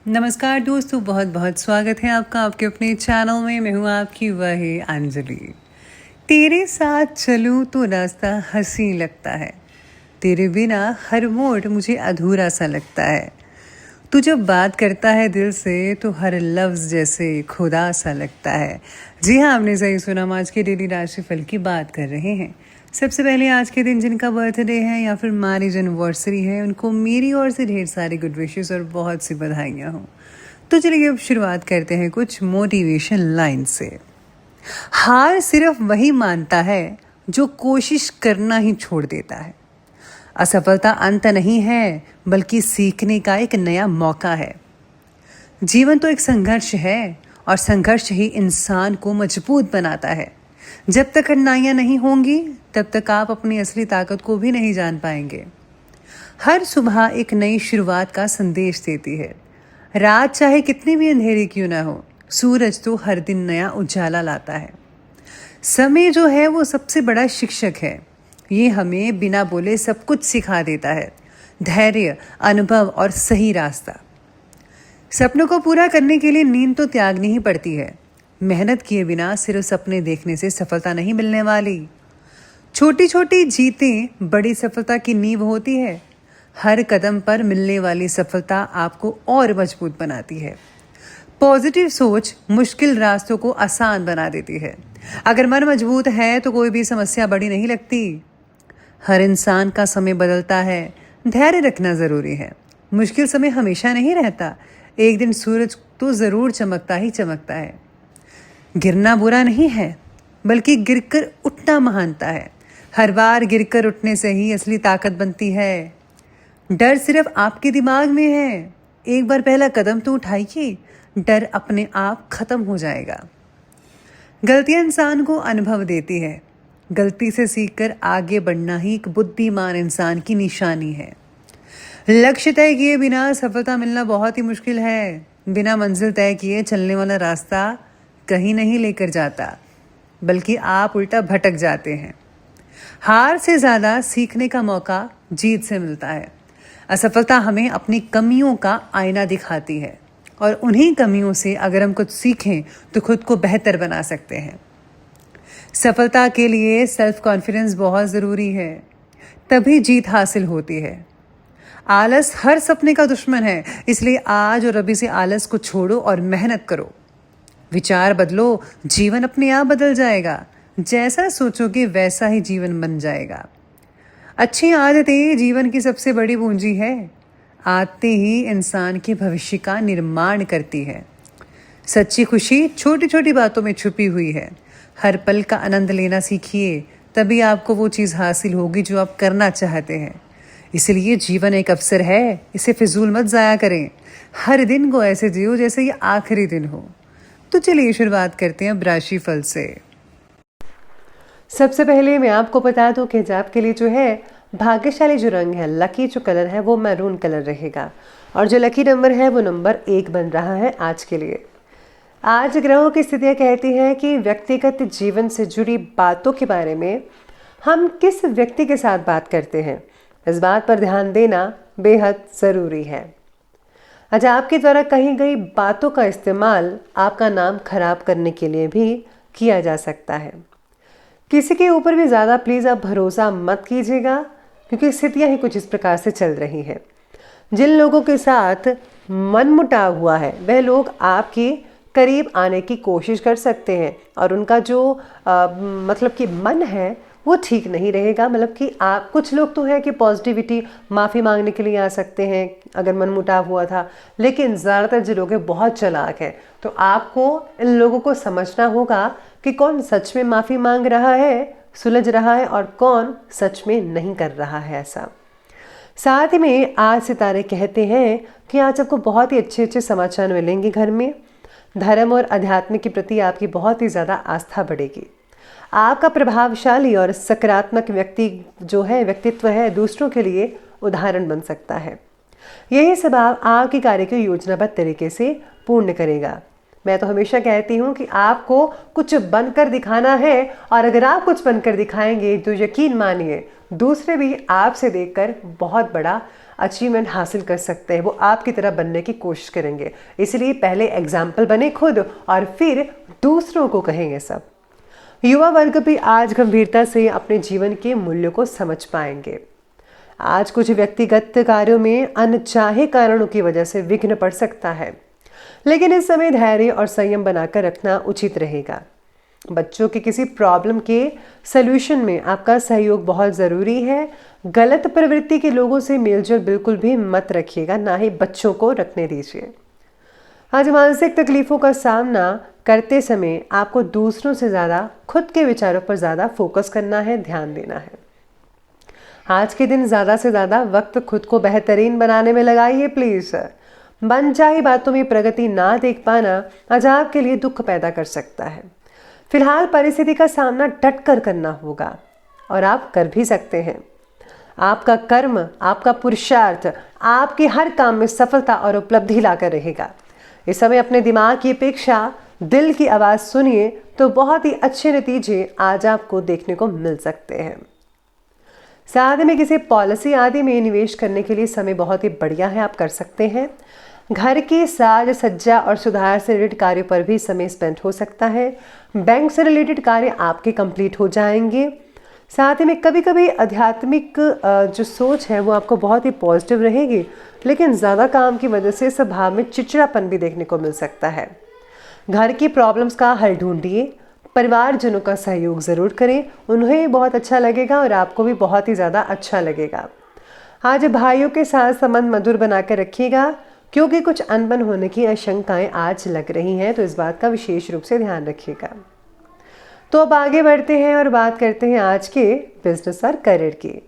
नमस्कार दोस्तों, बहुत बहुत स्वागत है आपका आपके अपने चैनल में। मैं हूँ आपकी वही अंजलि। तेरे साथ चलूँ तो रास्ता हंसी लगता है, तेरे बिना हर मोड़ मुझे अधूरा सा लगता है। तू जब बात करता है दिल से तो हर लफ्ज़ जैसे खुदा सा लगता है। जी हाँ, आपने सही सुना। हम आज के डेली राशिफल की बात कर रहे हैं। सबसे पहले आज के दिन जिनका बर्थडे है या फिर मैरिज एनिवर्सरी है, उनको मेरी ओर से ढेर सारी गुड विशेस और बहुत सी बधाइयाँ हों। तो चलिए अब शुरुआत करते हैं कुछ मोटिवेशन लाइन से। हार सिर्फ वही मानता है जो कोशिश करना ही छोड़ देता है। असफलता अंत नहीं है, बल्कि सीखने का एक नया मौका है। जीवन तो एक संघर्ष है और संघर्ष ही इंसान को मजबूत बनाता है। जब तक कठिनाइयाँ नहीं होंगी तब तक आप अपनी असली ताकत को भी नहीं जान पाएंगे। हर सुबह एक नई शुरुआत का संदेश देती है। रात चाहे कितनी भी अंधेरी क्यों ना हो, सूरज तो हर दिन नया उजाला लाता है। समय जो है वो सबसे बड़ा शिक्षक है। ये हमें बिना बोले सब कुछ सिखा देता है। धैर्य, अनुभव और सही रास्ता। सपनों को पूरा करने के लिए नींद तो त्यागनी ही पड़ती है। मेहनत किए बिना सिर्फ सपने देखने से सफलता नहीं मिलने वाली। छोटी छोटी जीतें बड़ी सफलता की नींव होती है। हर कदम पर मिलने वाली सफलता आपको और मजबूत बनाती है। पॉजिटिव सोच मुश्किल रास्तों को आसान बना देती है। अगर मन मजबूत है तो कोई भी समस्या बड़ी नहीं लगती। हर इंसान का समय बदलता है, धैर्य रखना ज़रूरी है। मुश्किल समय हमेशा नहीं रहता, एक दिन सूरज तो ज़रूर चमकता ही चमकता है। गिरना बुरा नहीं है, बल्कि गिरकर उठना महानता है। हर बार गिरकर उठने से ही असली ताकत बनती है। डर सिर्फ आपके दिमाग में है। एक बार पहला कदम तो उठाइए, डर अपने आप खत्म हो जाएगा। गलतियां इंसान को अनुभव देती है। गलती से सीखकर आगे बढ़ना ही एक बुद्धिमान इंसान की निशानी है। लक्ष्य तय किए बिना सफलता मिलना बहुत ही मुश्किल है। बिना मंजिल तय किए चलने वाला रास्ता कहीं नहीं लेकर जाता, बल्कि आप उल्टा भटक जाते हैं। हार से ज़्यादा सीखने का मौका जीत से मिलता है। असफलता हमें अपनी कमियों का आईना दिखाती है और उन्हीं कमियों से अगर हम कुछ सीखें तो खुद को बेहतर बना सकते हैं। सफलता के लिए सेल्फ कॉन्फिडेंस बहुत ज़रूरी है, तभी जीत हासिल होती है। आलस हर सपने का दुश्मन है, इसलिए आज और अभी से आलस को छोड़ो और मेहनत करो। विचार बदलो, जीवन अपने आप बदल जाएगा। जैसा सोचोगे वैसा ही जीवन बन जाएगा। अच्छी आदतें जीवन की सबसे बड़ी पूंजी है। आदतें ही इंसान के भविष्य का निर्माण करती है। सच्ची खुशी छोटी छोटी बातों में छुपी हुई है। हर पल का आनंद लेना सीखिए, तभी आपको वो चीज़ हासिल होगी जो आप करना चाहते हैं। इसलिए जीवन एक अवसर है, इसे फिजूल मत ज़ाया करें। हर दिन को ऐसे जियो जैसे ये आखिरी दिन हो। तो चलिए शुरुआत करते हैं अब राशिफल से। सबसे पहले मैं आपको बता दूं कि आपके लिए जो है भाग्यशाली जो रंग है, लकी जो कलर है वो मैरून कलर रहेगा और जो लकी नंबर है वो नंबर 1 बन रहा है आज के लिए। आज ग्रहों की स्थितियाँ कहती हैं कि व्यक्तिगत जीवन से जुड़ी बातों के बारे में हम किस व्यक्ति के साथ बात करते हैं, इस बात पर ध्यान देना बेहद ज़रूरी है। आज आपके द्वारा कही गई बातों का इस्तेमाल आपका नाम खराब करने के लिए भी किया जा सकता है। किसी के ऊपर भी ज़्यादा प्लीज़ आप भरोसा मत कीजिएगा, क्योंकि स्थितियाँ ही कुछ इस प्रकार से चल रही हैं। जिन लोगों के साथ मनमुटाव हुआ है वह लोग आपके करीब आने की कोशिश कर सकते हैं और उनका जो मतलब कि मन है वो ठीक नहीं रहेगा। मतलब कि आप कुछ लोग तो हैं कि पॉजिटिविटी माफ़ी मांगने के लिए आ सकते हैं अगर मनमुटाव हुआ था, लेकिन ज़्यादातर जो लोग हैं बहुत चालाक हैं। तो आपको इन लोगों को समझना होगा कि कौन सच में माफ़ी मांग रहा है, सुलझ रहा है और कौन सच में नहीं कर रहा है ऐसा। साथ ही में आज सितारे कहते हैं कि आज आपको बहुत ही अच्छे अच्छे समाचार मिलेंगे। घर में धर्म और अध्यात्म के प्रति आपकी बहुत ही ज़्यादा आस्था बढ़ेगी। आपका प्रभावशाली और सकारात्मक व्यक्तित्व है दूसरों के लिए उदाहरण बन सकता है। यही सब आपके कार्य को योजनाबद्ध तरीके से पूर्ण करेगा। मैं तो हमेशा कहती हूँ कि आपको कुछ बनकर दिखाना है और अगर आप कुछ बनकर दिखाएंगे तो यकीन मानिए दूसरे भी आपसे देखकर बहुत बड़ा अचीवमेंट हासिल कर सकते हैं, वो आपकी तरह बनने की कोशिश करेंगे। इसलिए पहले एग्जाम्पल बने खुद और फिर दूसरों को कहेंगे सब। युवा वर्ग भी आज गंभीरता से अपने जीवन के मूल्यों को समझ पाएंगे। आज कुछ व्यक्तिगत कार्यों में अनचाहे कारणों की वजह से विघ्न पड़ सकता है, लेकिन इस समय धैर्य और संयम बनाकर रखना उचित रहेगा। बच्चों की किसी प्रॉब्लम के सलूशन में आपका सहयोग बहुत ज़रूरी है। गलत प्रवृत्ति के लोगों से मेलजोल बिल्कुल भी मत रखिएगा, ना ही बच्चों को रखने दीजिए। आज मानसिक तकलीफों का सामना करते समय आपको दूसरों से ज़्यादा खुद के विचारों पर ज़्यादा फोकस करना है, ध्यान देना है। आज के दिन ज़्यादा से ज़्यादा वक्त खुद को बेहतरीन बनाने में लगाइए प्लीज़। मनचाही बातों में प्रगति ना देख पाना आज आपके लिए दुख पैदा कर सकता है। फिलहाल परिस्थिति का सामना डट कर करना होगा और आप कर भी सकते हैं। आपका कर्म, आपका पुरुषार्थ आपके हर काम में सफलता और उपलब्धि लाकर रहेगा। इस समय अपने दिमाग की अपेक्षा दिल की आवाज़ सुनिए तो बहुत ही अच्छे नतीजे आज आपको देखने को मिल सकते हैं। साथ में किसी पॉलिसी आदि में निवेश करने के लिए समय बहुत ही बढ़िया है, आप कर सकते हैं। घर की साज सज्जा और सुधार से रिलेटेड कार्यों पर भी समय स्पेंड हो सकता है। बैंक से रिलेटेड कार्य आपके कंप्लीट हो जाएंगे। साथ में कभी कभी आध्यात्मिक जो सोच है वो आपको बहुत ही पॉजिटिव रहेगी, लेकिन ज़्यादा काम की वजह से स्वभाव में चिड़चिड़ापन भी देखने को मिल सकता है। घर की प्रॉब्लम्स का हल ढूंढिए, परिवारजनों का सहयोग ज़रूर करें, उन्हें बहुत अच्छा लगेगा और आपको भी बहुत ही ज़्यादा अच्छा लगेगा। आज भाइयों के साथ संबंध मधुर बनाकर रखिएगा, क्योंकि कुछ अनबन होने की आशंकाएं आज लग रही हैं, तो इस बात का विशेष रूप से ध्यान रखिएगा। तो अब आगे बढ़ते हैं और बात करते हैं आज के बिजनेस और करियर की।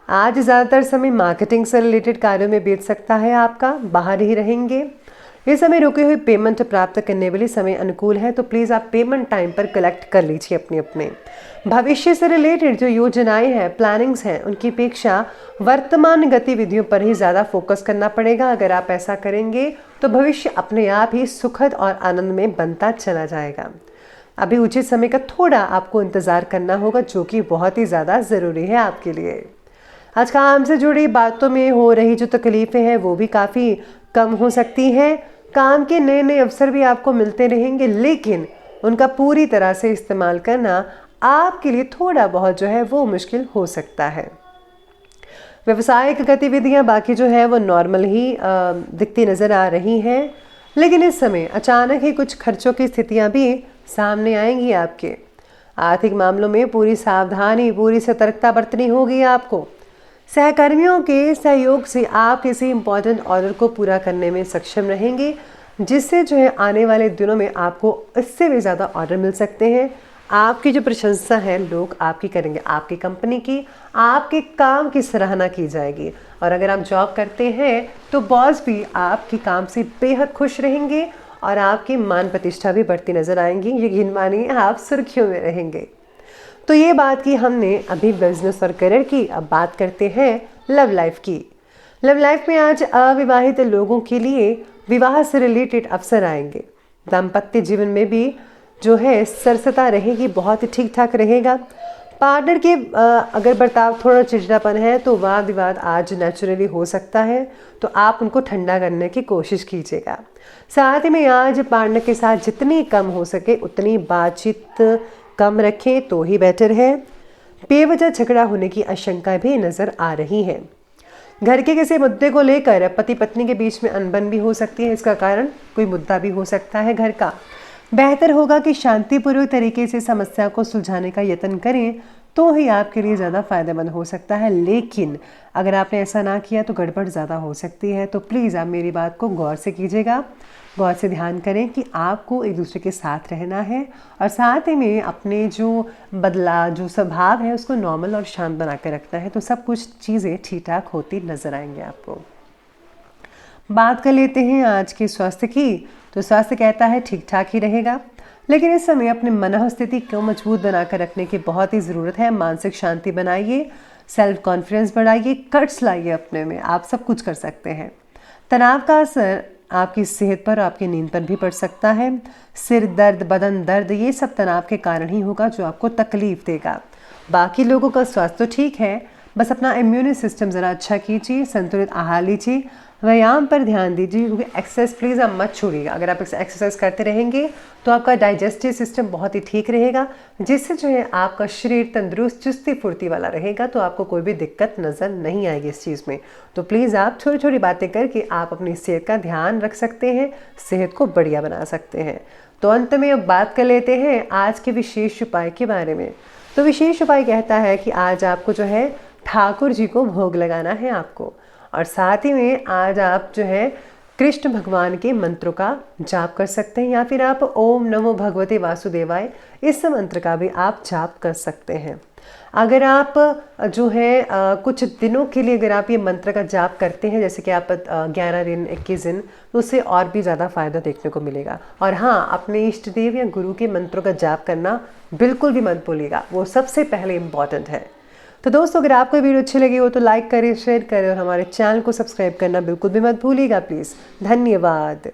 आज ज़्यादातर समय मार्केटिंग से रिलेटेड कार्यों में बीत सकता है, आपका बाहर ही रहेंगे। इस समय रुके हुए पेमेंट प्राप्त करने वाले समय अनुकूल है, तो प्लीज़ आप पेमेंट टाइम पर कलेक्ट कर लीजिए अपने भविष्य से रिलेटेड जो योजनाएं हैं, प्लानिंग्स हैं, उनकी अपेक्षा वर्तमान गतिविधियों पर ही ज़्यादा फोकस करना पड़ेगा। अगर आप ऐसा करेंगे तो भविष्य अपने आप ही सुखद और आनंद में बनता चला जाएगा। अभी उचित समय का थोड़ा आपको इंतज़ार करना होगा, जो कि बहुत ही ज़्यादा ज़रूरी है आपके लिए। आज काम से जुड़ी बातों में हो रही जो तकलीफ़ें हैं वो भी काफ़ी कम हो सकती हैं। काम के नए नए अवसर भी आपको मिलते रहेंगे, लेकिन उनका पूरी तरह से इस्तेमाल करना आपके लिए थोड़ा बहुत जो है वो मुश्किल हो सकता है। व्यावसायिक गतिविधियां बाकी जो है वो नॉर्मल ही दिखती नज़र आ रही हैं, लेकिन इस समय अचानक ही कुछ खर्चों की स्थितियां भी सामने आएंगी आपके। आर्थिक मामलों में पूरी सावधानी, पूरी सतर्कता बरतनी होगी आपको। सहकर्मियों के सहयोग से आप किसी इम्पोर्टेंट ऑर्डर को पूरा करने में सक्षम रहेंगे, जिससे जो है आने वाले दिनों में आपको इससे भी ज़्यादा ऑर्डर मिल सकते हैं। आपकी जो प्रशंसा है लोग आपकी करेंगे, आपकी कंपनी की, आपके काम की सराहना की जाएगी। और अगर आप जॉब करते हैं तो बॉस भी आपके काम से बेहद खुश रहेंगे और आपकी मान प्रतिष्ठा भी बढ़ती नजर आएंगी। यकीन मानिए आप सुर्खियों में रहेंगे। तो ये बात की हमने अभी बिजनेस और करियर की। अब बात करते हैं लव लाइफ की। लव लाइफ में आज अविवाहित लोगों के लिए विवाह से रिलेटेड अवसर आएंगे। दाम्पत्य जीवन में भी जो है सरसता रहेगी, बहुत ही ठीक ठाक रहेगा। पार्टनर के अगर बर्ताव थोड़ा चिड़चिड़ापन है तो वाद विवाद आज नेचुरली हो सकता है, तो आप उनको ठंडा करने की कोशिश कीजिएगा। साथ में आज पार्टनर के साथ जितनी कम हो सके उतनी बातचीत कम रखें तो ही बेटर है। बेवजह झगड़ा होने की आशंका भी नज़र आ रही है। घर के किसी मुद्दे को लेकर पति पत्नी के बीच में अनबन भी हो सकती है, इसका कारण कोई मुद्दा भी हो सकता है घर का। बेहतर होगा कि शांतिपूर्वक तरीके से समस्या को सुलझाने का यत्न करें, तो ही आपके लिए ज़्यादा फायदेमंद हो सकता है। लेकिन अगर आपने ऐसा ना किया तो गड़बड़ ज़्यादा हो सकती है। तो प्लीज़ आप मेरी बात को गौर से कीजिएगा, गौर से ध्यान करें कि आपको एक दूसरे के साथ रहना है और साथ ही में अपने जो जो स्वभाव है उसको नॉर्मल और शांत बना कर रखना है। तो सब कुछ चीज़ें ठीक ठाक होती नज़र आएंगे आपको। बात कर लेते हैं आज के स्वास्थ्य की। तो स्वास्थ्य कहता है ठीक ठाक ही रहेगा, लेकिन इस समय अपने मनोस्थिति को मजबूत बनाकर रखने की बहुत ही ज़रूरत है। मानसिक शांति बनाइए, सेल्फ कॉन्फिडेंस बढ़ाइए, कट्स लाइए अपने में, आप सब कुछ कर सकते हैं। तनाव का असर आपकी सेहत पर, आपकी नींद पर भी पड़ सकता है। सिर दर्द, बदन दर्द, ये सब तनाव के कारण ही होगा जो आपको तकलीफ देगा। बाकी लोगों का स्वास्थ्य तो ठीक है, बस अपना इम्यून सिस्टम ज़रा अच्छा कीजिए, संतुलित आहार लीजिए, व्यायाम पर ध्यान दीजिए, क्योंकि एक्सरसाइज प्लीज़ आप मत छोड़िएगा। अगर आप एक्सरसाइज करते रहेंगे तो आपका डाइजेस्टिव सिस्टम बहुत ही ठीक रहेगा, जिससे जो है आपका शरीर तंदुरुस्त चुस्ती फुर्ती वाला रहेगा, तो आपको कोई भी दिक्कत नज़र नहीं आएगी इस चीज़ में। तो प्लीज़ आप छोटी छोटी बातें करके आप अपनी सेहत का ध्यान रख सकते हैं, सेहत को बढ़िया बना सकते हैं। तो अंत में अब बात कर लेते हैं आज के विशेष उपाय के बारे में। तो विशेष उपाय कहता है कि आज आपको जो है ठाकुर जी को भोग लगाना है आपको, और साथ ही में आज आप जो है कृष्ण भगवान के मंत्रों का जाप कर सकते हैं, या फिर आप ओम नमो भगवते वासुदेवाय इस मंत्र का भी आप जाप कर सकते हैं। अगर आप जो है कुछ दिनों के लिए अगर आप ये मंत्र का जाप करते हैं, जैसे कि आप 11 दिन 21 दिन, तो उससे और भी ज़्यादा फ़ायदा देखने को मिलेगा। और हाँ, अपने इष्ट देव या गुरु के मंत्रों का जाप करना बिल्कुल भी मत भूलिएगा, वो सबसे पहले इम्पॉर्टेंट है। तो दोस्तों, अगर आपको वीडियो अच्छी लगी हो तो लाइक करें, शेयर करें और हमारे चैनल को सब्सक्राइब करना बिल्कुल भी मत भूलिएगा प्लीज़। धन्यवाद।